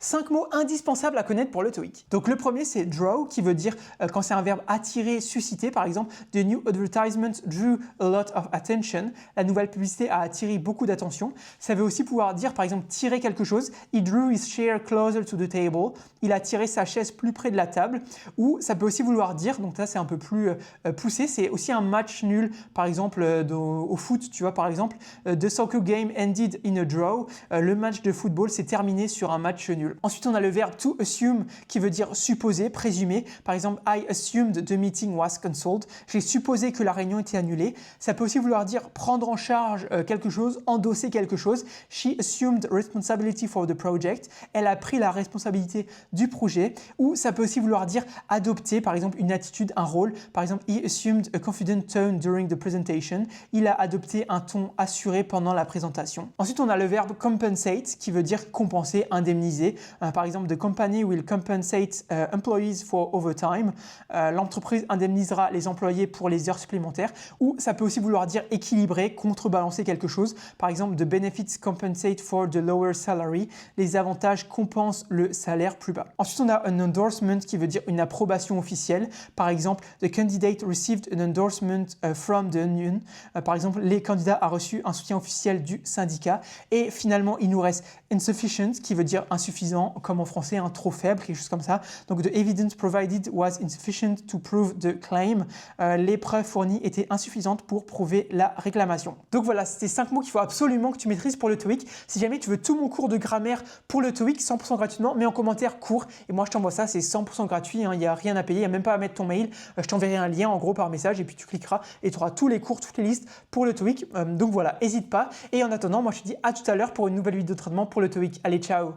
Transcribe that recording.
5 mots indispensables à connaître pour le TOEIC. Donc le premier c'est draw qui veut dire quand c'est un verbe attirer, susciter, par exemple the new advertisement drew a lot of attention, la nouvelle publicité a attiré beaucoup d'attention. Ça veut aussi pouvoir dire par exemple tirer quelque chose, he drew his chair closer to the table, il a tiré sa chaise plus près de la table. Ou ça peut aussi vouloir dire, donc ça c'est un peu plus poussé, c'est aussi un match nul, par exemple au foot, tu vois, par exemple the soccer game ended in a draw, le match de football s'est terminé sur un match nul. Ensuite, on a le verbe to assume qui veut dire supposer, présumer. Par exemple, I assumed the meeting was cancelled. J'ai supposé que la réunion était annulée. Ça peut aussi vouloir dire prendre en charge quelque chose, endosser quelque chose. She assumed responsibility for the project. Elle a pris la responsabilité du projet. Ou ça peut aussi vouloir dire adopter, par exemple, une attitude, un rôle. Par exemple, he assumed a confident tone during the presentation. Il a adopté un ton assuré pendant la présentation. Ensuite, on a le verbe compensate qui veut dire compenser, indemniser. Par exemple, the company will compensate employees for overtime. L'entreprise indemnisera les employés pour les heures supplémentaires. Ou ça peut aussi vouloir dire équilibrer, contrebalancer quelque chose. Par exemple, the benefits compensate for the lower salary. Les avantages compensent le salaire plus bas. Ensuite, on a un endorsement qui veut dire une approbation officielle. Par exemple, the candidate received an endorsement from the union. Par exemple, les candidats ont reçu un soutien officiel du syndicat. Et finalement, il nous reste insufficient qui veut dire insuffisant, comme en français, un trop faible, quelque chose comme ça. Donc, the evidence provided was insufficient to prove the claim. Les preuves fournies étaient insuffisantes pour prouver la réclamation. Donc voilà, c'était 5 mots qu'il faut absolument que tu maîtrises pour le TOEIC. Si jamais tu veux tout mon cours de grammaire pour le TOEIC 100% gratuitement, mets en commentaire cours et moi je t'envoie ça, c'est 100% gratuit, il n'y a rien à payer, il n'y a même pas à mettre ton mail. Je t'enverrai un lien en gros par message et puis tu cliqueras et tu auras tous les cours, toutes les listes pour le TOEIC. Donc voilà, n'hésite pas. Et en attendant, moi je te dis à tout à l'heure pour une nouvelle vidéo de traitement pour le TOEIC. Allez, ciao!